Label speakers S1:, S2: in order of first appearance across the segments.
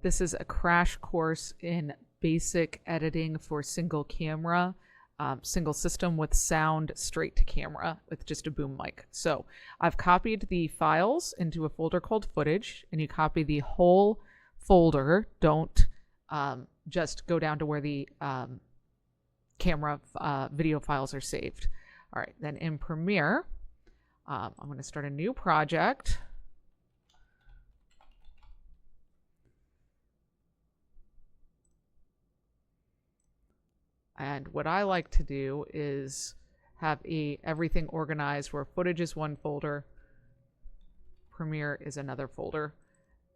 S1: This is a crash course in basic editing for single camera, single system with sound straight to camera with just a boom mic. So I've copied the files into a folder called footage, and you copy the whole folder. Don't just go down to where the camera video files are saved. All right, then in Premiere, I'm going to start a new project. And what I like to do is have everything organized where footage is one folder, Premiere is another folder,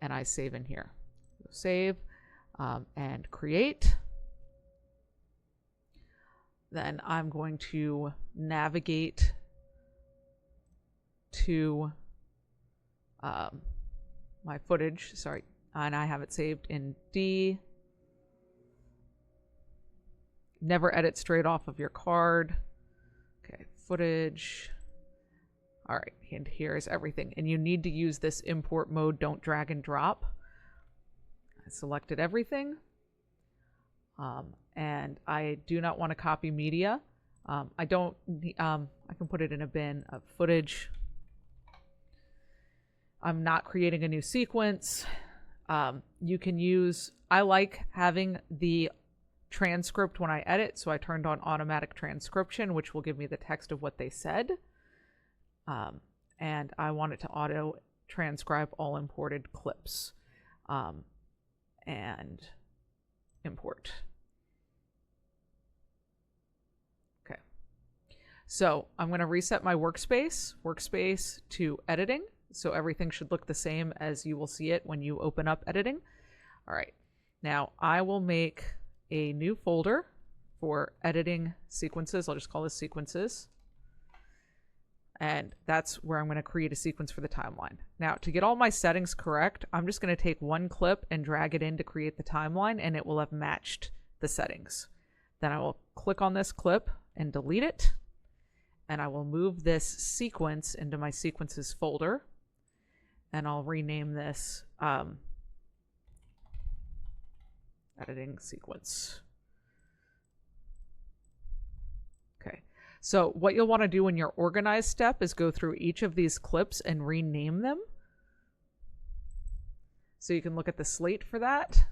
S1: and I save in here. So save and create. Then I'm going to navigate to my footage, sorry, and I have it saved in D. Never edit straight off of your card. Okay, footage. All right, and here's everything. And you need to use this import mode, don't drag and drop. I selected everything. And I do not want to copy media. I can put it in a bin of footage. I'm not creating a new sequence. You can use, I like having the transcript when I edit, so I turned on automatic transcription, which will give me the text of what they said. And I want it to auto transcribe all imported clips. And import. Okay. So I'm going to reset my workspace to editing. So everything should look the same as you will see it when you open up editing. All right. Now I will make a new folder for editing sequences. I'll just call this sequences. And that's where I'm going to create a sequence for the timeline. Now, to get all my settings correct, I'm just going to take one clip and drag it in to create the timeline, and it will have matched the settings. Then I will click on this clip and delete it. And I will move this sequence into my sequences folder. And I'll rename this editing sequence. Okay. So what you'll want to do in your organize step is go through each of these clips and rename them. So you can look at the slate for that.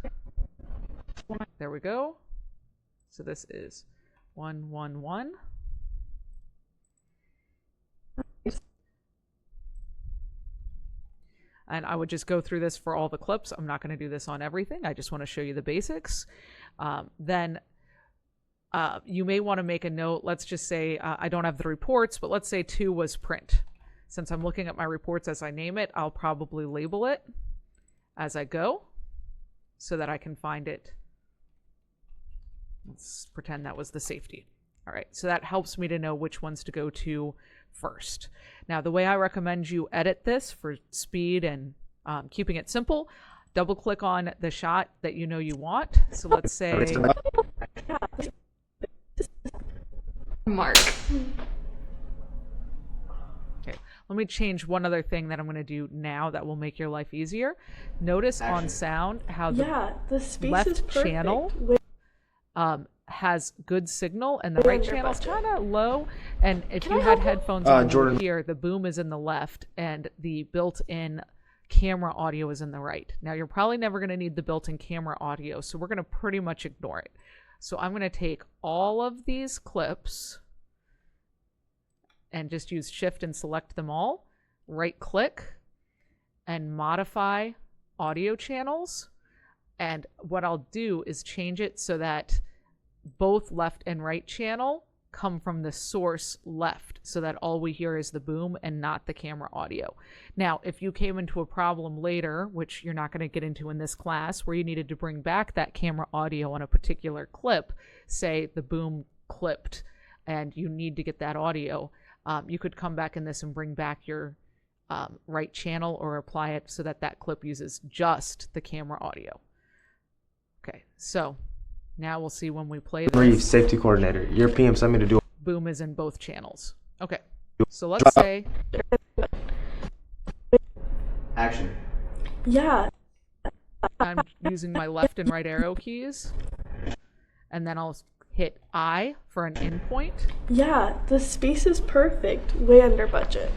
S1: There we go. So this is 111. And I would just go through this for all the clips. I'm not going to do this on everything. I just want to show you the basics. Then you may want to make a note. Let's just say I don't have the reports, but let's say 2 was print. Since I'm looking at my reports as I name it, I'll probably label it as I go so that I can find it. Let's pretend that was the safety. All right, so that helps me to know which ones to go to first. Now, the way I recommend you edit this for speed and keeping it simple, double click on the shot that you know you want. So let's say
S2: Mark.
S1: Okay, let me change one other thing that I'm going to do now that will make your life easier. Notice on sound how the
S2: space
S1: left
S2: is perfect.
S1: channel has good signal and the right channel is kind of low. And if you had headphones on, you would hear the boom is in the left and the built-in camera audio is in the right. Now you're probably never going to need the built-in camera audio, so we're going to pretty much ignore it. So I'm going to take all of these clips and just use Shift and select them all, right click and modify audio channels. And what I'll do is change it so that both left and right channel come from the source left, so that all we hear is the boom and not the camera audio. Now, if you came into a problem later, which you're not going to get into in this class, where you needed to bring back that camera audio on a particular clip, say the boom clipped and you need to get that audio, you could come back in this and bring back your right channel or apply it so that that clip uses just the camera audio. Okay, so now we'll see when we play this.
S3: Reeves, safety coordinator. Your PM sent me to do.
S1: Boom is in both channels. Okay, so let's say.
S3: Action.
S2: Yeah.
S1: I'm using my left and right arrow keys. And then I'll hit I for an endpoint.
S2: Yeah, the space is perfect. Way under budget.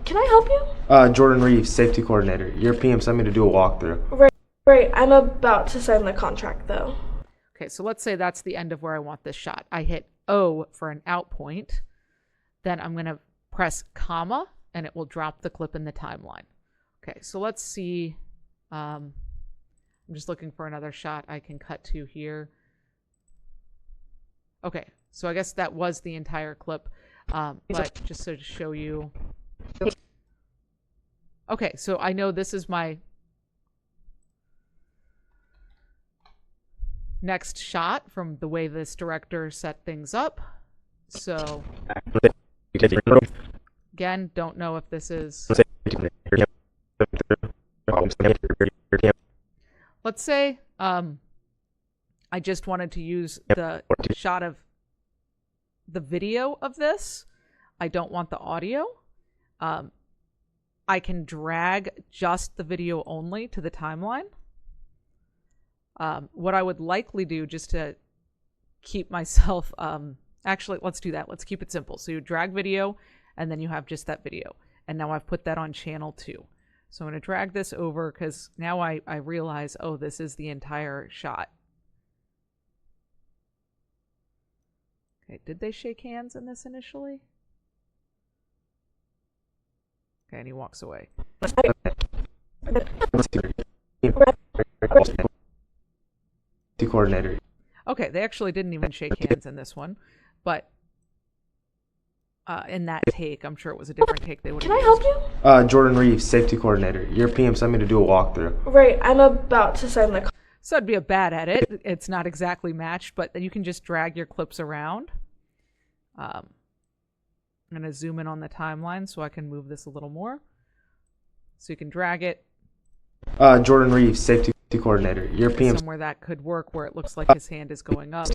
S2: Can I help you?
S3: Jordan Reeves, safety coordinator. Your PM sent me to do a walkthrough.
S2: Right, I'm about to sign the contract though.
S1: Okay, so let's say that's the end of where I want this shot. I hit O for an out point. Then I'm going to press comma, and it will drop the clip in the timeline. Okay, so let's see. I'm just looking for another shot I can cut to here. Okay, so I guess that was the entire clip. But just so to show you. Okay, so I know this is my next shot from the way this director set things up. So again, don't know if this is, let's say I just wanted to use the shot of the video of this. I don't want the audio. I can drag just the video only to the timeline. What I would likely do, just to keep myself, actually, let's do that. Let's keep it simple. So you drag video, and then you have just that video. And now I've put that on channel 2. So I'm going to drag this over because now I realize, oh, this is the entire shot. Okay, did they shake hands in this initially? Okay, and he walks away.
S3: Coordinator.
S1: Okay, they actually didn't even shake hands in this one, but in that take, I'm sure it was a different take they would have
S2: Can I help you?
S3: Jordan Reeves, safety coordinator. Your PM sent me to do a walkthrough.
S2: Right, I'm about to sign the contract.
S1: So it'd be a bad edit. It's not exactly matched, but then you can just drag your clips around. I'm going to zoom in on the timeline so I can move this a little more. So you can drag it.
S3: Jordan Reeves, safety coordinator. Your PM.
S1: Somewhere that could work where it looks like his hand is going up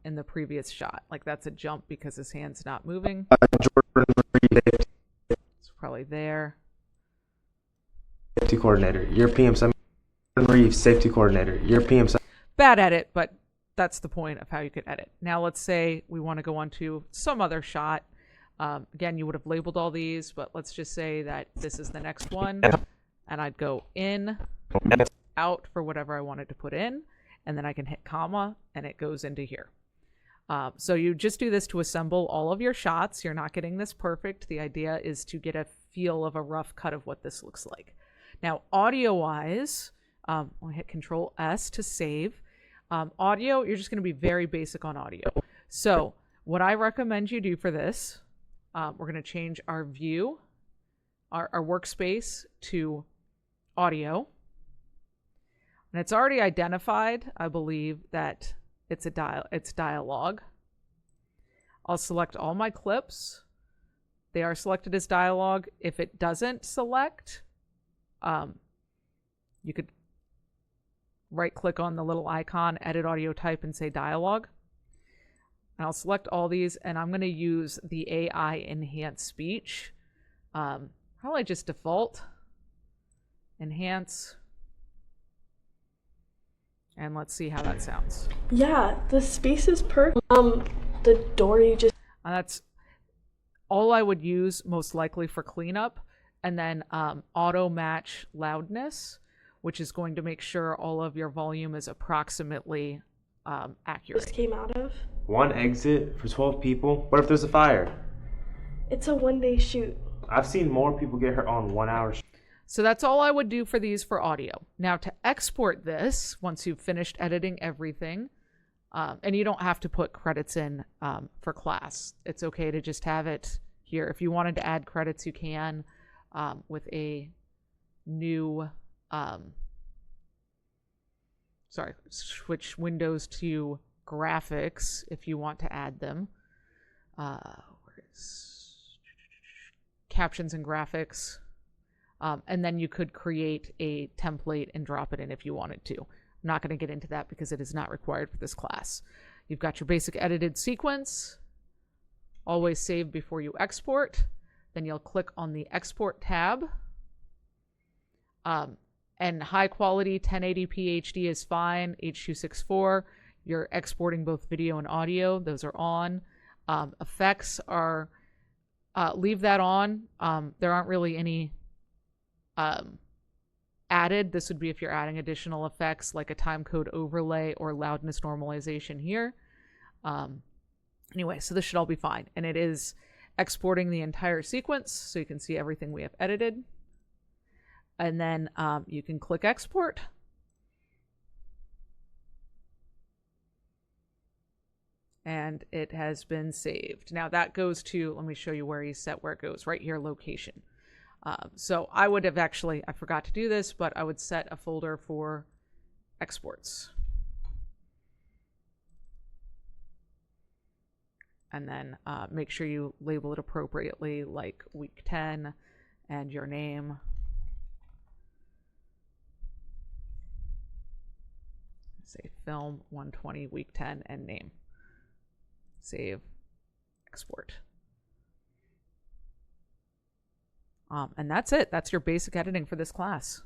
S1: in the previous shot. Like that's a jump because his hand's not moving.
S3: Jordan Reeves,
S1: It's probably there.
S3: safety coordinator. Your PM sent me. Jordan Reeves, safety coordinator. Your PM sent.
S1: Bad edit, but that's the point of how you could edit. Now let's say we want to go on to some other shot. Again, you would have labeled all these, but let's just say that this is the next one. And I'd go in, out for whatever I wanted to put in, and then I can hit comma, and it goes into here. So you just do this to assemble all of your shots. You're not getting this perfect. The idea is to get a feel of a rough cut of what this looks like. Now, audio-wise, I'll hit Control S to save. Audio, you're just going to be very basic on audio. So what I recommend you do for this, we're going to change our view, our workspace to audio. And it's already identified, I believe, that it's dialogue. I'll select all my clips. They are selected as dialogue. If it doesn't select, you could right click on the little icon, edit audio type, and say dialogue. And I'll select all these, and I'm going to use the AI enhanced speech. Probably just default. Enhance. And let's see how that sounds.
S2: Yeah, the space is perfect. The door you just...
S1: That's all I would use most likely for cleanup. And then auto match loudness, which is going to make sure all of your volume is approximately accurate.
S2: just came out of.
S3: One exit for 12 people. What if there's a fire?
S2: It's a one-day shoot.
S3: I've seen more people get hurt on 1 hour.
S1: So that's all I would do for these for audio. Now to export this, once you've finished editing everything, and you don't have to put credits in for class. It's okay to just have it here. If you wanted to add credits, you can with a new, switch Windows to graphics if you want to add them. Where is captions and graphics? And then you could create a template and drop it in if you wanted to. I'm not going to get into that because it is not required for this class. You've got your basic edited sequence. Always save before you export. Then you'll click on the Export tab. And high quality 1080p HD is fine. H.264. You're exporting both video and audio. Those are on. Effects are, leave that on. There aren't really any added. This would be if you're adding additional effects like a timecode overlay or loudness normalization here. Anyway, so this should all be fine. And it is exporting the entire sequence so you can see everything we have edited. And then you can click export. And it has been saved. Now that goes to, let me show you where you set where it goes, right here, location. So I would have actually, I forgot to do this, but I would set a folder for exports. And then make sure you label it appropriately, like week 10 and your name. Say film 120 week 10 and name. Save, export. And that's it. That's your basic editing for this class.